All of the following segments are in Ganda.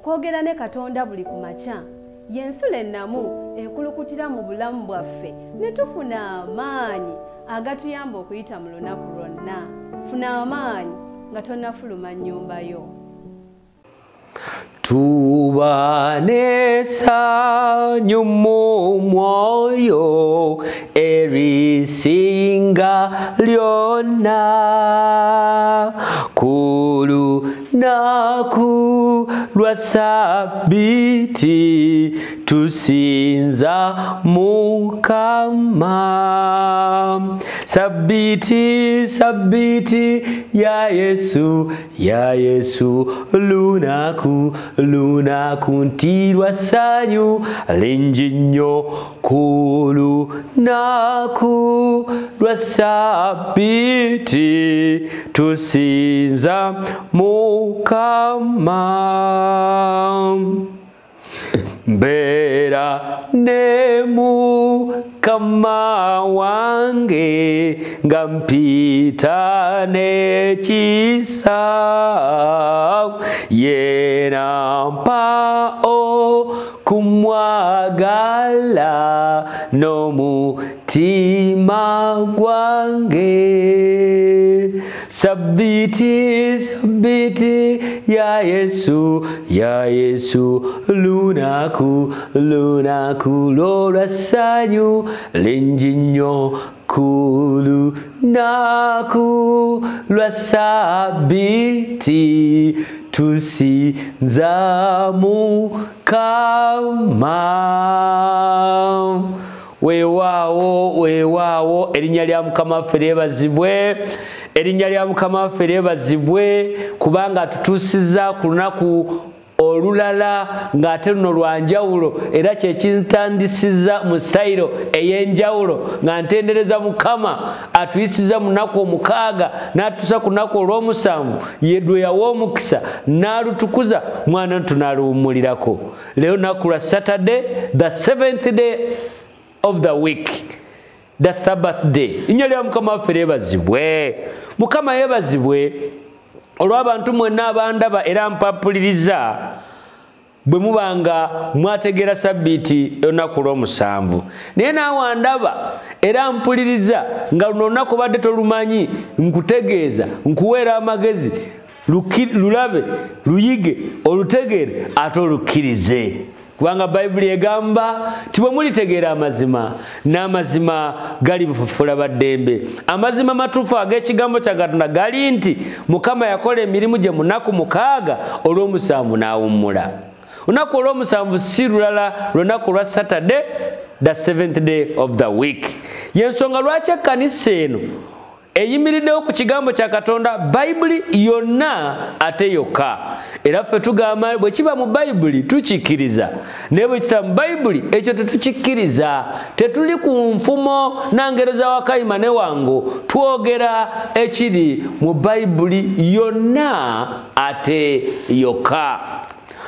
kwogera ne Katonda buli kumakya yensula ennamu ekulukutira mu bulamu bwaffe ne tufuna amaanyi agatuyamba okuyita mu lunaku lwonna. Funa amaanyi nga tonnafuluma nnyumba yo. Tubanesanyu mu mwoyo erisinga lyonna ku lunaku lwa Sabiti tusinza Mukama. Sabiti, Sabiti ya Yesu, lunaku nti lwa ssanyu lingi nnyo ku lunaku lwa Sabiti tusinza Mukama. Mbeera ne Mukama wange nga mpita n'ekisa yena mpa okumwagala n'omutima gwange. Sabiti, Sabiti ya Yesu, lunaku lwolwa ssanyu lingi nnyo ku lunaku lwa Sabiti tusinza Mukama. Weewaawo erinnya lya Mukama waffe lyebazibwe, erinnya lya Mukama waffe lyebazibwe kubanga tutuusiza ku lunaku olulala ng'ate luno lwa njawulo era kyekintandisiza mu sayiro ey'enjawulo nga ntendereza Mukama atuyisiza mu lunaku omukaaga n'atuusa ku lunaku olw'omusanvu yedwe yawa omukisa n'alutukuza mwana tunaaluwummulirako. Leero lunaku lwa Saturday, the 7th day of the week, the Sabbath day. Inyo lya Mukama waffe lyebazibwe. Mukama yeebazibwe olw'abantu mwenna abandaba era mpampuliriza bwe mubanga mwategeera Sabbiiti olunaku lw'omusanvu. Naye naawe ndaba era mpuliriza nga luno olunaku obadde tolumanyi, nkutegeeza, nkuweera amagezi, lulabe, luyige, olutegeere ate olukkirize. Kubanga Bayibuli egamba nti bwe mulitegeera amazima n'amazima gali bufufula baddembe. Amazima matuufu ag'ekigambo kya Katonda gali nti Mukama yakola emirimu gye mu nnaku mukaaga, olw'omusanvu n'awummula. Olunaku olw'omusanvu si lulala lunaku lwa Saturday, the 7th day of the week. Yensonga lwaki ekkanisa eno eyimiriddewo ku kigambo kya Katonda Bayibuli yonna ate yokka. Era ffe tugamba bwe kiba mu Bayibuli tukikkiriza, naye bwe kitaba mu Bayibuli ekyo tetukikkiriza. Tetuli ku nfumo na ngero za Wakayima ne Wango, twogera ekiri mu Bayibuli yonna ate yokka.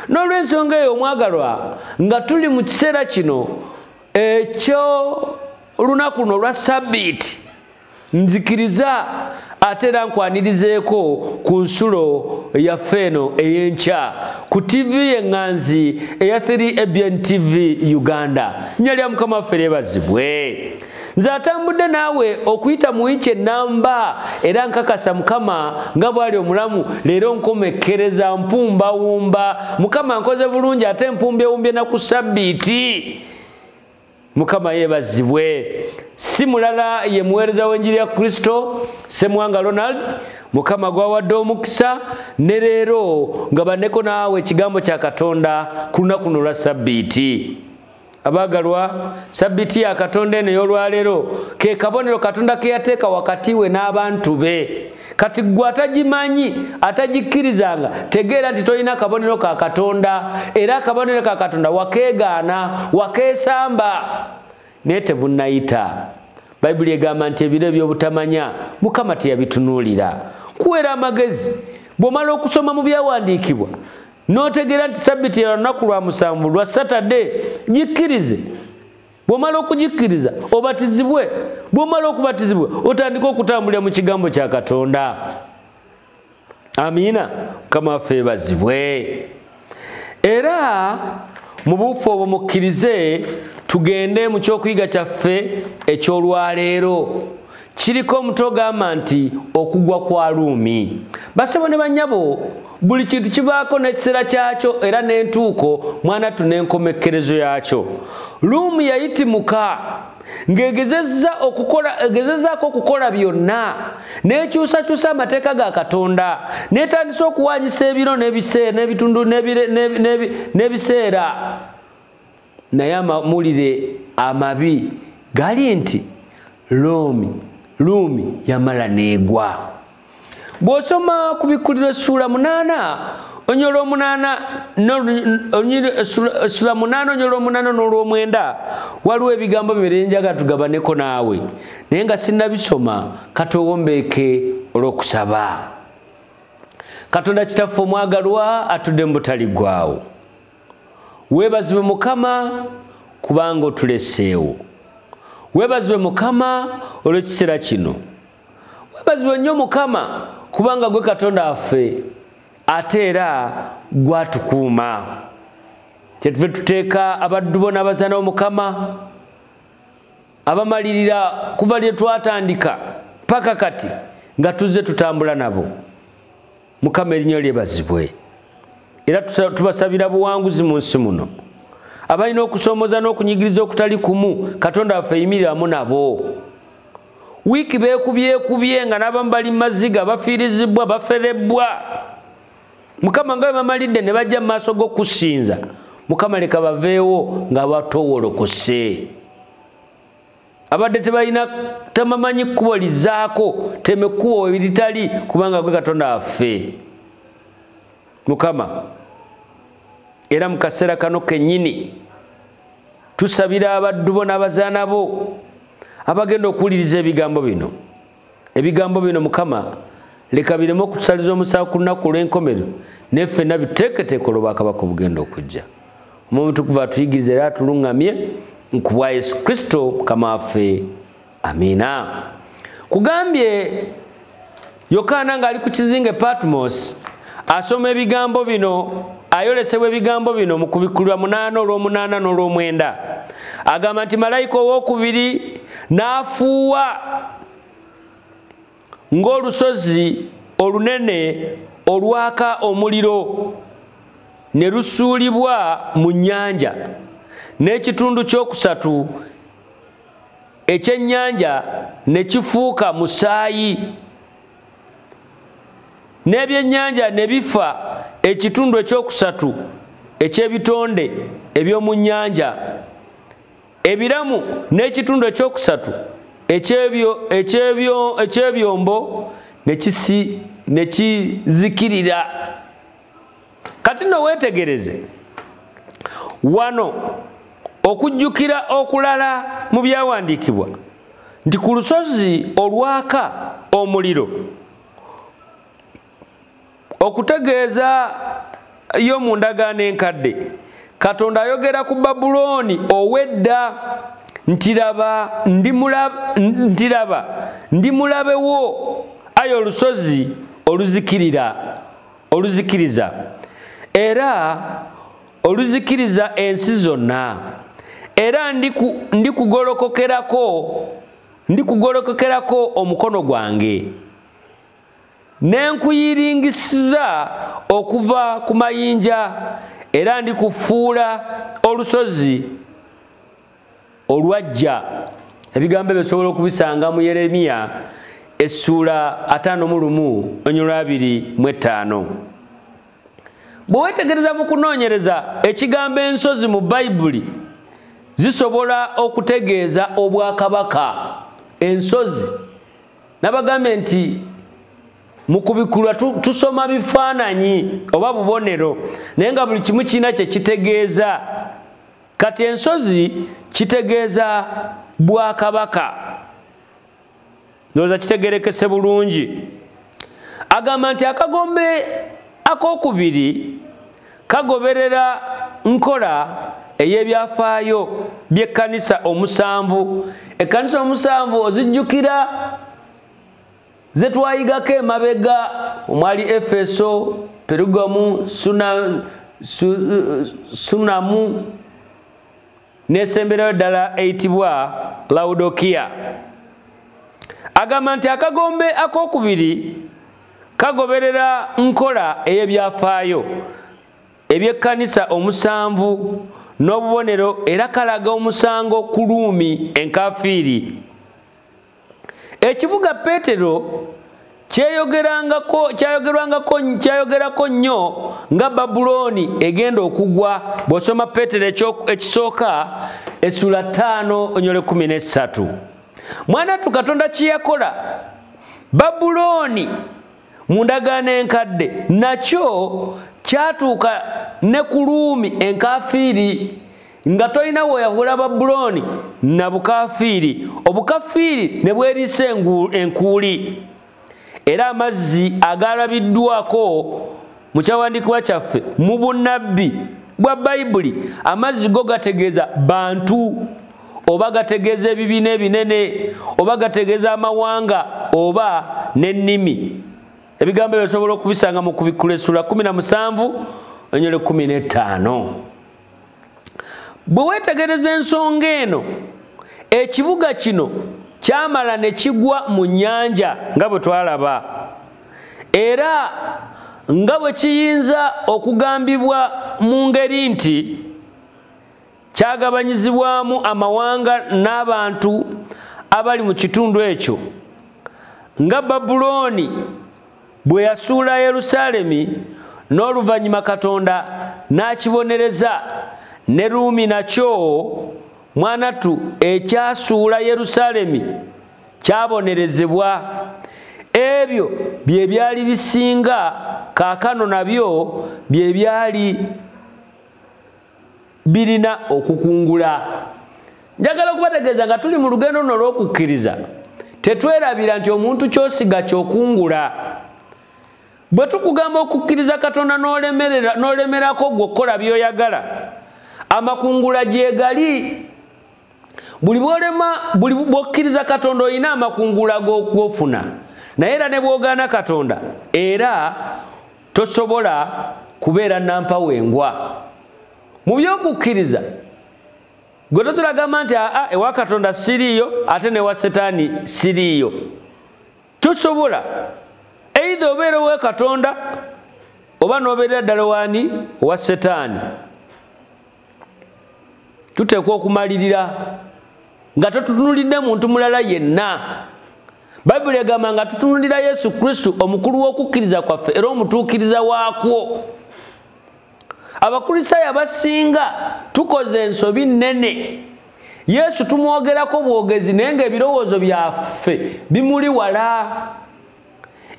N'olw'ensonga eyo omwagalwa, nga tuli mu kiseera kino ekyo olunaku luno lwa Sabbiiti, nzikiriza ate era nkwanirizeeko ku nsulo yaffe eno ey'enkya ku TV y'enganzi eya 3ABN TV Uganda. Nnya lya Mukama waffe lyebazibwe. Nze atambudde naawe okuyita mu wiiki ennamba era nkakasa Mukama nga bw'ali omulamu leero nkomekkereza mpumbawumba. Mukama nkoze bulungi ate mpumbewumbye na ku Sabbiiti. Mukama yeebazibwe. Si mulala ye muweereza w'enjiri ya Kristo Ssemwanga Ronald, Mukama gwawadde omukisa ne leero nga banneko naawe ekigambo kya Katonda ku lunaku luno lwa Sabbiiti. Abaagalwa, Sabbiiti ya Katonda eno y'olwaleero ke kabonero Katonda ke yateeka wakati we n'abantu be. Kati gwe atagimanyi, atagikkirizanga, tegeera nti tolina kabonero ka Katonda, era akabonero ka Katonda wakeegaana, wakeesamba, naye tebunnayita. Bayibuli egamba nti ebiro eby'obutamanya Mukama teyabitunuulira. Kuweera amagezi, bw'omala okusoma mu byawandiikibwa n'otegeera nti Sabbiiti ya lunaku lwa musanvu lwa Saturday, gikkirize. Bw'omala okugikkiriza obatizibwe. Bw'omala okubatizibwa otandika okutambulira mu kigambo kya Katonda. Amiina. Mukama waffe yeebazibwe. era mu bufu obwo mukkirize tugende mu kyokuyiga kyaffe ekyolwaleero. Kiriko omuto ogamba nti okugwa kwa Ruumi. Basebo ne bannyabo, buli kintu kivaako n'ekiseera kyakyo era n'entuuko mwana tunenkomekkerezo yakyo. Ruumi yayitimuka ng'egezezaako okukola byonna n'ekyusakyusa amateeka ga Katonda n'etandisa okuwanyisa ebiro n'ebitundu n'ebiseera. Naye amawulire amabi gali nti Ruumi yamala neegwa. Bw'osoma ku Bikkuliro essula 8 onyolo 8 essula 8 onyolo 8 n'olw'omwenda waliwo ebigambo bibiri njagala tugabaneko naawe naye nga sinnabisoma katowombeeke olw'okusaba. Katonda Kitaffe omwagalwa atudde mu butaliggwaawo, weebazibwe Mukama kubanga otuleseewo. Weebazibwe Mukama olw'ekiseera kino. Weebazibwe nnyo Mukama kubanga gwe Katonda waffe ate era gwatukuuma. Kyetuve tuteeka abaddu bo n'abazaana b'Omukama abamalirira kuva lye twatandika paka kati nga tuzze tutambula nabo. Mukama erinnya lyebazibwe. Era tubasabira buwanguzi mu nsi muno. Abalina okusoomoza n'okunyigiriza okutali kumu Katonda waffe yimiriramu nabo. Wiiki beekubyekubye nga n'abamu bali mu maziga bafiirizibwa baferebbwa. Mukama nga bamalidde ne bajja mu maaso g'okusinza. Mukama leka baveewo nga batowolokose. Abadde temamanyi kkubo lizaako teme kkubo ebiritali kubanga gwe Katonda waffe. Mukama era mu kaseera kano kennyini tusabira abaddu bo n'abazaana bo abagenda okuwuliriza ebigambo bino. Ebigambo bino Mukama leka bireme okutusaliza omusango ku lunaku olw'enkomerero neffe nabiteeketeeka olw'obwakabaka obugenda okujja. Omwoyo Omutukuvu atuyigirize era atuluŋŋamye ku bwa Yesu Kristo Mukama waffe. Amiina. Kugambye Yokaana ng'ali ku kizinga Patmos asoma ebigambo bino, ayolesebwa ebigambo bino mu Bikkuliro 8 olw'omunaana n'olw'omwenda. Agamba nti malayika owookubiri n'afuuwa ng'olusozi olunene olwaka omuliro ne lusuulibwa mu nnyanja, n'ekitundu kyokusatu ekyennyanja ne kifuuka musaayi, n'ebyennyanja ne bifa ekitundu ekyokusatu eky'ebitonde eby'omu nnyanja, ebiramu n'ekitundu ekyokusatu eky'ebyombo ne kizikirira. Kati nno weetegereze wano okujjukira okulala mu byawandiikibwa nti ku lusozi olwaka omuliro, okutegeeza yo mu ndagaano enkadde, Katonda ayogera ku Babulooni ow'edda nti laba ndi mulabe wo, ayi olusozi oluzikiriza era oluzikiriza ensi zonna, era ndikugolokokerako omukono gwange, n'enkuyiringisiza okuva ku mayinja, era ndikufuula olusozi olwajja. Ebigambo bisobola okubisanga mu Yeremiya essula 51 onyolo 25. Bwe weetegereza mu kunoonyereza ekigambo ensozi mu Bayibuli zisobola okutegeeza obwakabaka. Ensozi nabagambye nti mu Kubikkulwa tusoma bifaananyi oba bubonero naye nga buli kimu kirina kye kitegeeza. Kati ensozi kitegeeza bwakabaka. Ndowooza kitegerekese bulungi. Agamba nti akagombe akookubiri kagoberera nkola ey'ebyafaayo by'ekkanisa omusanvu. Ekkanisa omusanvu ozijjukira ze twayigako emabega omwali Efeso, Perugamu, Sunamu nesemberayo ddala eyitibwa Laodikia. Agamba nti akagombe akokubiri kagoberera nkola ey'ebyafaayo eby'ekkanisa omusanvu n'obubonero era kalaga omusango ku Ruumi enkafiiri. Ekibuga Peetero kyayogerako nnyo nga Babulooni egenda okugwa bw'osoma Peetero ekisooka essula 5:13. Mwanattu Katonda kye yakola Babulooni mu ndagaano enkadde nakyo kyatuuka ne ku Ruumi enkafiiri nga tolina weeyahula Babulooni na bukafiiri, obukafiiri ne bweriisa enkuuli. Era amazzi agalabiddwako mu kyawandiikibwa kyaffe mu bunnabbi bwa Bayibuli, amazzi go gategeeza bantu oba gategeeza ebibiina ebinene oba gategeeza amawanga oba n'ennimi. Ebigambo ebyo osobola okubisanga mu Kubikkula essula 17:15. Bwe weetegereza ensonga eno, ekibuga kino kyamala ne kigwa mu nnyanja nga bwe twalaba, era nga bwe kiyinza okugambibwa mu ngeri nti kyagabanyizibwamu amawanga n'abantu abali mu kitundu ekyo, nga Babulooni bwe yasuula Yerusaalemi n'oluvannyuma Katonda n'akibonereza, ne Ruumi nakyo mwanattu ekyasuula Yerusaalemi kyabonerezebwa. Ebyo bye byali bisinga, kaakano nabyo bye byali birina okukungula. Njagala okubategeeza nga tuli mu lugendo luno olw'okukkiriza, tetwerabira nti omuntu kyosiga kyokungula. Bwe tukugamba okukkiriza Katonda n'olemerako gw'okola by'oyagala, amakungula gye gali. Buli bw'okkiriza Katonda olina amakungula g'ofuna, naye era ne bw'ogaana Katonda era tosobola kubeera nampawengwa. Mu by'okukkiriza gwe totulagamba nti ewa Katonda siriiyo ate newa Setaani siriiyo. Tosobola either obeera owa Katonda oba n'obeera ddala wani owa Setaani. Tuteekwa okumalirira nga totutunulidde muntu mulala yenna. Bayibuli egamba nga tutunulira Yesu Kristo omukulu w'okukkiriza kwaffe era omutuukiriza waakwo. Abakristaayo abasinga tukoze ensobi nnene. Yesu tumwogerako bwogezi naye ng'ebirowoozo byaffe bimuli wala.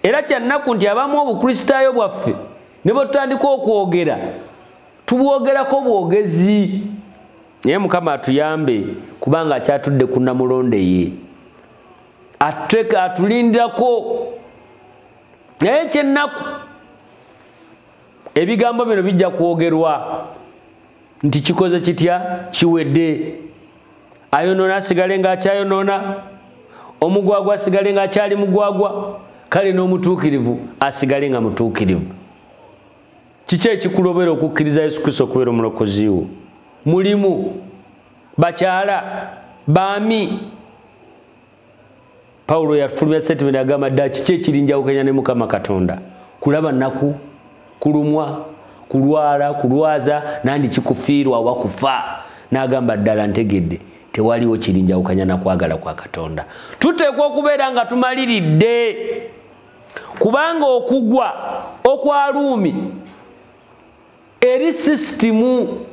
Era kyannaku nti abamu obukristaayo bwaffe ne bwe tutandika okwogera tubwogerako bwogezi. Naye Mukama atuyambe kubanga akyatudde ku Namulonde ye. Atulindirako. Naye kyennaku ebigambo bino bijja kwogerwa nti kikoze kitya kiwedde. Ayonoona asigale ng'akyayonoona, omugwagwa asigale ng'akyali mugwagwa, kale n'omutuukirivu asigale nga mutuukirivu. Kiki ekikulobera okukkiriza Yesu Kristo okubeera omulokozi wo? Mulimu, bakyala, baami. Pawulo yafulumya statement agamba ddala kiki ekirinjawukanya ne Mukama Katonda? Kulaba nnaku, kulumwa, kulwala, kulwaza, nandi kikufiirwa oba kufa. N'agamba ddala ntegedde tewaliwo kirinjawukanya na kwagala kwa Katonda. Tuteekwa okubeera nga tumaliridde, kubanga okugwa okwa Ruumi eri sisitimu.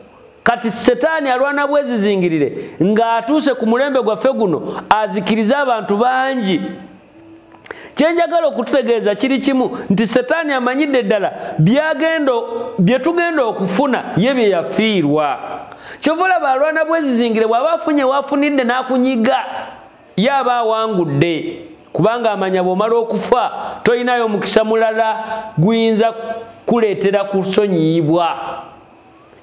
Kati Setaani alwana bwezizingirire ng'atuuse ku mulembe gwaffe guno azikiriza abantu bangi. Kyenjagala okututegeeza kiri kimu nti Setaani amanyidde ddala bye tugenda okufuna ye bye yafiirwa. Kyova olaba alwana bwezizingire bw'aba afunye waafunidde n'akunyiga ye aba awangudde, kubanga amanya bw'omala okufa toyinayo mukisa mulala guyinza kuleetera kusonyiyibwa.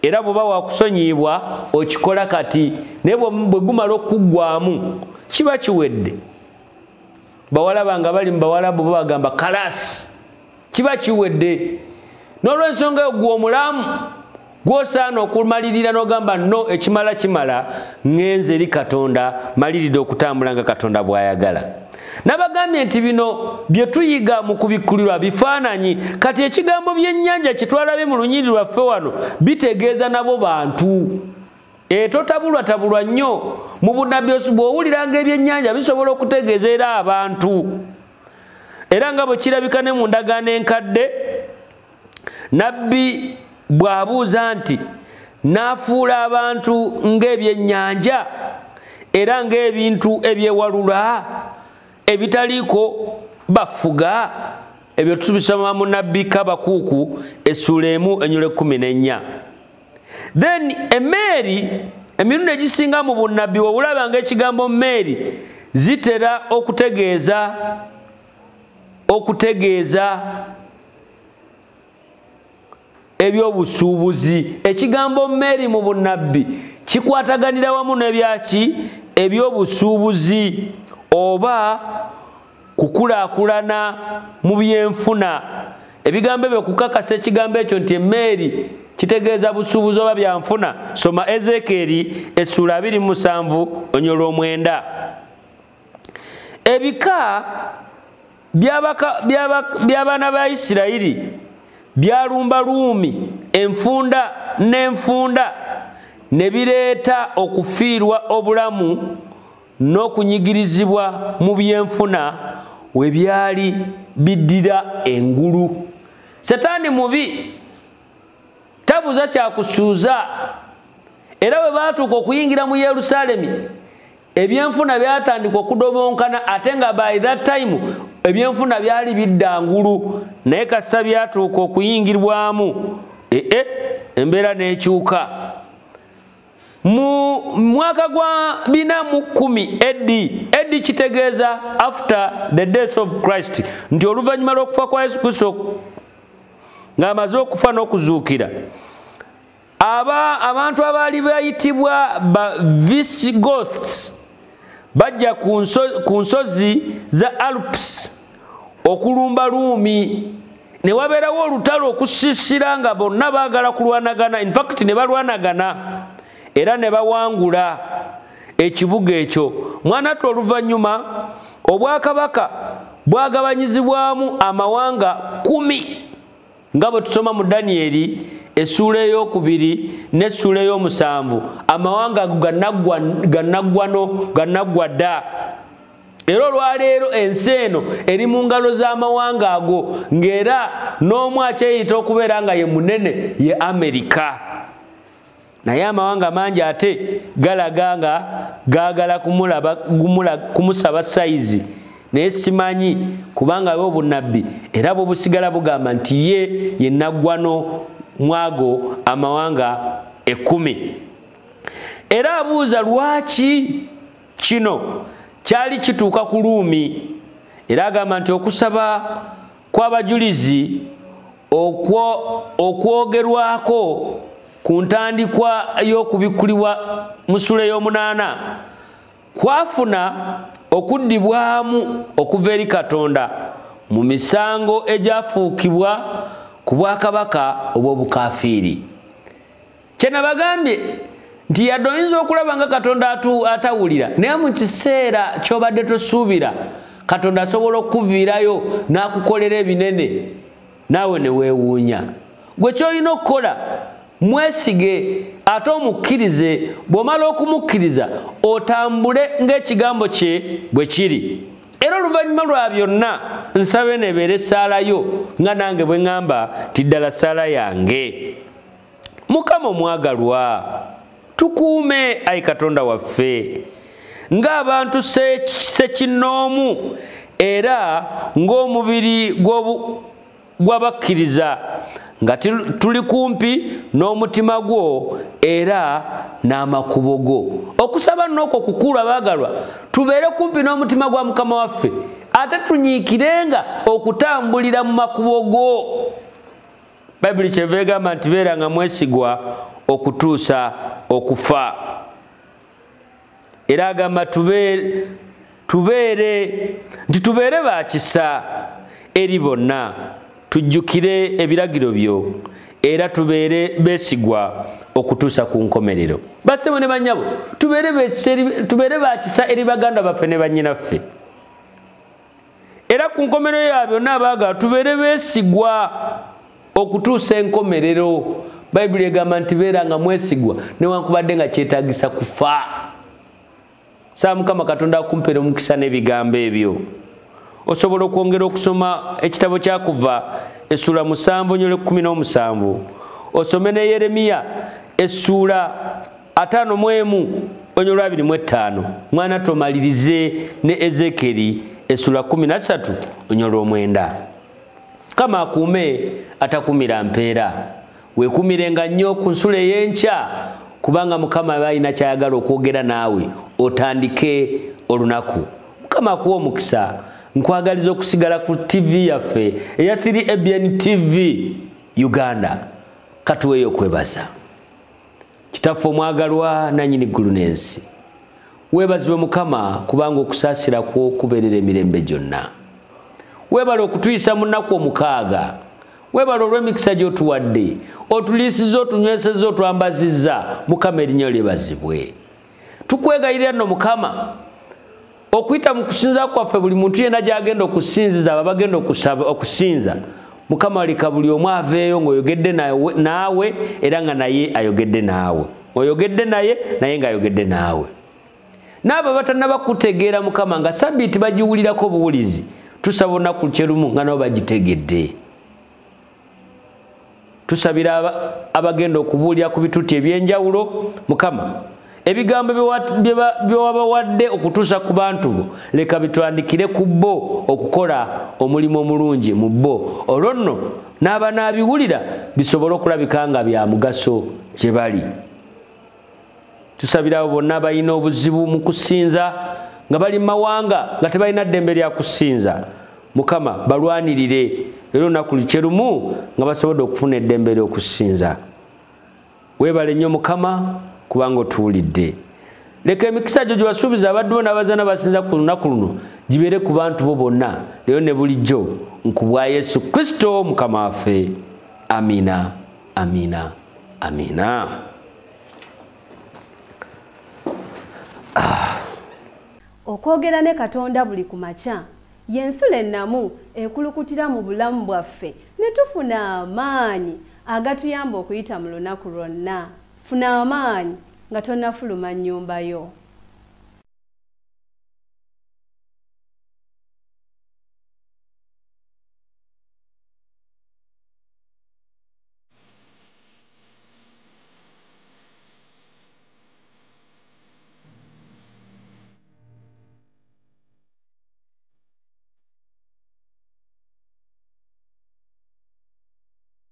Era bw'oba wakusonyiyibwa okikola kati, naye bwe gumala okuggwamu kiba kiwedde. Bawala bange bali mu Bawalabu bagamba kalasi, kiba kiwedde. N'olw'ensonga eyo gwe omulamu gwosaana okumalirira n'ogamba no ekimala kimala ngenze eri Katonda maliridde okutambula nga Katonda bw'ayagala. Nabagambye nti bino bye tuyiga mu kubikkulirwa bifaananyi kati ekigambo byennyanja kye twalabye mu lunyiriri lwaffe wano bitegeeza nabo bantu. Totabulwa nnyo mu bunnabbi bw'owuliranga ebyennyanja bisobola okutegeeza era abantu. Era nga bwe kirabika ne mu ndagaano enkadde nabbi bw'abuuza nti n'afuula abantu ng'ebyennyanja era ng'ebintu ebyewalula ebitaliiko bafuga. Ebyo tubisoma mu nabbi Kabakuuku essula 1 ennyulo 14. Then emeeri emirundi egisinga mu bunnabbi obulabanga ekigambo meeri zitera okutegeeza ebyobusuubuzi. Ekigambo meeri mu bunnabbi kikwataganira wamu n'ebyaki ebyobusuubuzi oba kukulaakulana mu byenfuna. Ebigambo ebyo kukakasa ekigambo ekyo nti emeeri kitegeeza busuubuzi oba byanfuna. Soma Ezekeeri essula 27 ennyulo 9. Ebika by'abaana ba Isirayiri byalumbalumi enfunda n'enfunda ne bireeta okufiirwa obulamu n'okunyigirizibwa mu byenfuna we byali biddira engulu. Setaani mubi tabuza kyakusuuza. Era bwe baatuuka okuyingira mu Yerusaalemi ebyenfuna byatandika okudobonkana ate nga by that time ebyenfuna byali bidda ngulu. Naye kasita byatuuka okuyingirwamu embeera n'ekyuka. Mu mwaka gwa 410 AD kitegeeza after the death of Christ, nti oluvannyuma lw'okufa kwa Yesu Kristo ng'amaze okufa n'okuzuukira, abantu abaali bayitibwa ba Visigoths bajja ku nsozi za Alps okulumba Ruumi. Ne wabeerawo olutalo okusiisira nga bonna baagala kulwanagana. In fact ne balwanagana era ne bawangula ekibuga ekyo. Mwanattu oluvannyuma obwakabaka bwagabanyizibwamu amawanga 10 nga bwe tusoma mu Danyeri essula 2 n'essula 7. Amawanga gannaggwa dda. Era olwaleero ensi eno eri mu ngalo z'amawanga ago, ng'era n'omu akyeyita okubeera nga ye munene ye Amerika. Naye amawanga mangi ate galaga nga gaagala kumusaba sayizi. Naye simanyi kubanga bo bunnabbi era bwe busigala bugamba nti ye naggwano mwago amawanga 10. Era abuuza lwaki kino kyali kituuka ku Ruumi. Era agamba nti okusaba kw'abajulizi okwogerwako ku ntandikwa y'okubikkulibwa mu ssula 8 kwafuna okuddibwamu okuva eri Katonda mu misango egyafuukibwa ku bwakabaka obw'obukafiiri. Kye nabagambye nti yadde oyinza okulaba nga Katonda atawulira, naye mu kiseera ky'obadde tosuubira Katonda asobola okukuviirayo n'akukolera ebinene naawe ne weewuunya. Gwe ky'olina okukola mwesige ate omukkirize. Bw'omala okumukkiriza otambule ng'ekigambo kye bwe kiri. Era oluvannyuma lwa byonna nsabe nebeere essaala yo nga nange bwe ŋŋamba ti ddala ssaala yange. Mukama omwagalwa, tukuume ayi Katonda waffe ng'abantu ssekinnoomu era ng'omubiri gw'abakkiriza, nga tuli kumpi n'omutima gwo era n'amakubo go. Okusaba n'okwo kukulu abaagalwa, tubeere kumpi n'omutima gwa Mukama waffe ate tunyiikirenga okutambulira mu makubo go. Bayibuli kyeva egamba nti beeranga mwesigwa okutuusa okufa. Era agamba tubeere ba kisa eri bonna, tujjukire ebiragiro byo era tubeere beesigwa okutuusa ku nkomerero. Bassebo ne bannyabo, tubeere bakisa eri baganda baffe ne bannyinaffe, era ku nkomerero ya byonna abaagala tubeere beesigwa okutuusa enkomerero. Bayibuli egamba nti beeranga mwesigwa newankubadde nga kyetaagisa kufa. Saa Mukama Katonda akumpeera omukisa n'ebigambo ebyo. Osobola okwongera okusoma ekitabo kya Kuva essula 7:17, osome ne Yeremiya essula 5:1-25. Mwana tomalirize ne Ezekeri essula 13:9. Kama akuume atakumira mpeera. Weekumirenga nnyo ku nsula ey'enkya, kubanga Mukama balina kyayagala okwogera naawe otandike olunaku. Mukama akuwa omukisa. Nkwagaliza okusigala ku TV yaffe eya 3ABN TV Uganda. Katuweeyo okwebaza. Kitaffe omwagalwa nannyini ggulu n'ensi, weebazibwe Mukama kubanga okusaasira kwo kubeerera emirembe gyonna. Weebala okutuyisa mu nnaku omukaaga. Weebala olw'emikisa gy'otuwadde, otuliisizza, otunywesezza, otwambazizza. Mukama erinnya lyebazibwe. Tukwegayirira nno Mukama okuyita mu kusinza kwaffe, buli muntu yenna gy'agenda okusinziza aba bagenda okusinza. Mukama aleka buli omu aveeyo ng'oyogedde naawe era nga naye ayogedde naawe. Oyogedde naye naye ng'ayogedde naawe. N'abo batannaba kutegeera Mukama nga Sabbiiti bagiwulirako buwulizi, tusaba olunaku kyerumu nga nabo bagitegedde. Tusabira abagenda okubuulira ku bituuti eby'enjawulo. Mukama, ebigambo byewabawadde okutuusa ku bantu bo, leka bitwandikire ku bo okukola omulimu omulungi mu bo. Olwo nno n'abanaabiwulira bisobole okulabika nga bya mugaso gye bali. Tusabira abo bonna abalina obuzibu mu kusinza, nga bali mu mawanga nga tebalina ddembe lya kusinza. Mukama balwanirire leero olunaku kyerumu nga basobodde okufuna eddembe ly'okusinza. Weebale nnyo Mukama kubanga otuwulidde. Leka emikisa gyo gye wasuubiza abaddu bo n'abazaana basinza ku lunaku luno gibeere ku bantu bo bonna leero ne bulijjo, nkubwa Yesu Kristo Mukama waffe. Amiina, amiina, amiina. Okwogera ne Katonda buli ku makya y'ensula ennamu ekulukutira mu bulamu bwaffe ne tufuna amaanyi agatuyamba okuyita mu lunaku lwonna. Funa amaanyi nga tonnafuluma nnyumba yo.